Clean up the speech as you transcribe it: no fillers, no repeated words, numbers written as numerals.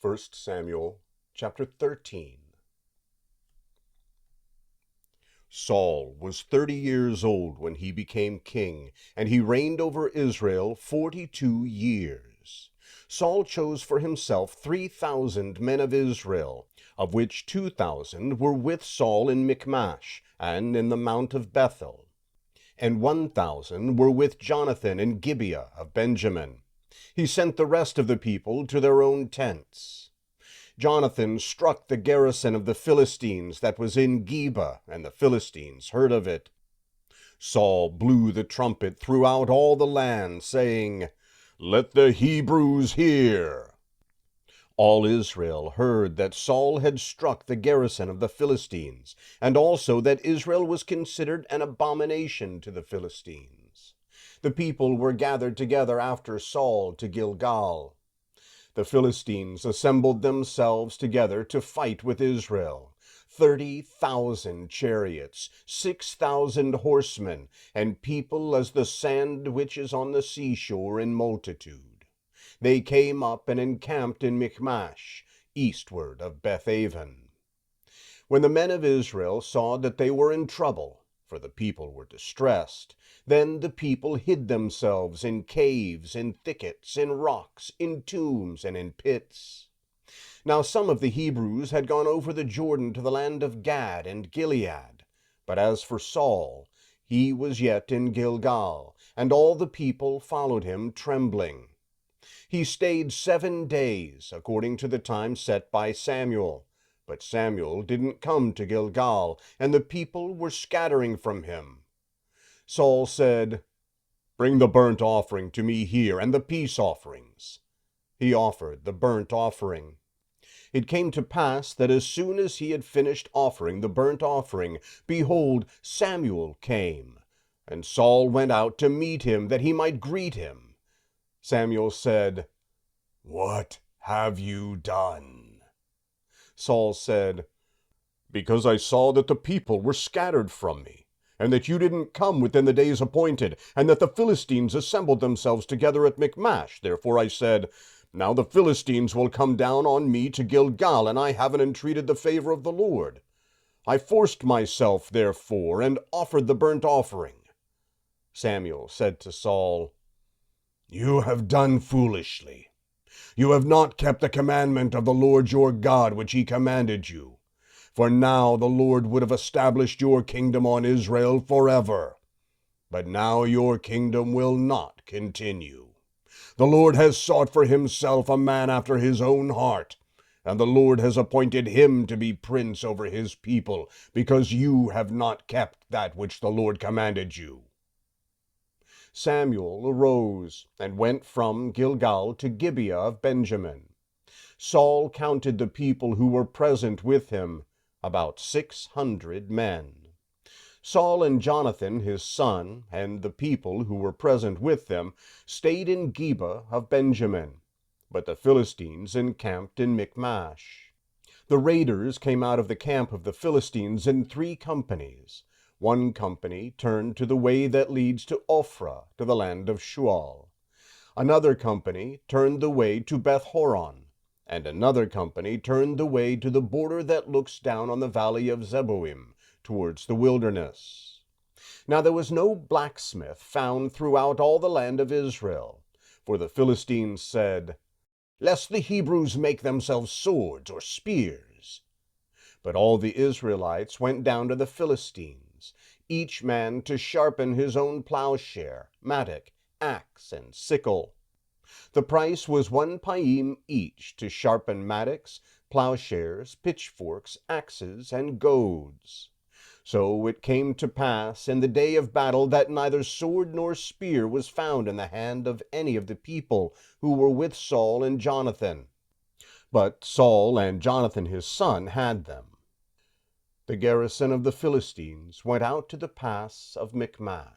1 Samuel chapter 13. Saul was 30 years old when he became king, and he reigned over Israel 42 years. Saul chose for himself 3,000 men of Israel, of which 2,000 were with Saul in Michmash and in the mount of Bethel, and 1,000 were with Jonathan in Gibeah of Benjamin. He sent the rest of the people to their own tents. Jonathan struck the garrison of the Philistines that was in Geba, and the Philistines heard of it. Saul blew the trumpet throughout all the land, saying, "Let the Hebrews hear." All Israel heard that Saul had struck the garrison of the Philistines, and also that Israel was considered an abomination to the Philistines. The people were gathered together after Saul to Gilgal. The Philistines assembled themselves together to fight with Israel. 30,000 chariots, 6,000 horsemen, and people as the sand which is on the seashore in multitude. They came up and encamped in Michmash, eastward of Bethaven. When the men of Israel saw that they were in trouble, for the people were distressed, then the people hid themselves in caves, in thickets, in rocks, in tombs, and in pits. Now some of the Hebrews had gone over the Jordan to the land of Gad and Gilead. But as for Saul, he was yet in Gilgal, and all the people followed him trembling. He stayed 7 days, according to the time set by Samuel. But Samuel didn't come to Gilgal, and the people were scattering from him. Saul said, "Bring the burnt offering to me here, and the peace offerings." He offered the burnt offering. It came to pass that as soon as he had finished offering the burnt offering, behold, Samuel came. And Saul went out to meet him, that he might greet him. Samuel said, "What have you done?" Saul said, "Because I saw that the people were scattered from me, and that you didn't come within the days appointed, and that the Philistines assembled themselves together at Michmash. Therefore I said, Now the Philistines will come down on me to Gilgal, and I haven't entreated the favor of the Lord. I forced myself, therefore, and offered the burnt offering." Samuel said to Saul, "You have done foolishly. You have not kept the commandment of the Lord your God, which he commanded you. For now the Lord would have established your kingdom on Israel forever. But now your kingdom will not continue. The Lord has sought for himself a man after his own heart, and the Lord has appointed him to be prince over his people, because you have not kept that which the Lord commanded you." Samuel arose and went from Gilgal to Gibeah of Benjamin. Saul counted the people who were present with him, about 600 men. Saul and Jonathan his son, and the people who were present with them, stayed in Gibeah of Benjamin, but the Philistines encamped in Michmash. The raiders came out of the camp of the Philistines in 3 companies. One company turned to the way that leads to Ophrah, to the land of Shual. Another company turned the way to Beth-horon, and another company turned the way to the border that looks down on the valley of Zeboim, towards the wilderness. Now there was no blacksmith found throughout all the land of Israel, for the Philistines said, "Lest the Hebrews make themselves swords or spears." But all the Israelites went down to the Philistines, each man to sharpen his own plowshare, mattock, axe, and sickle. The price was 1 paim each to sharpen mattocks, plowshares, pitchforks, axes, and goads. So it came to pass in the day of battle that neither sword nor spear was found in the hand of any of the people who were with Saul and Jonathan. But Saul and Jonathan his son had them. The garrison of the Philistines went out to the pass of Michmash.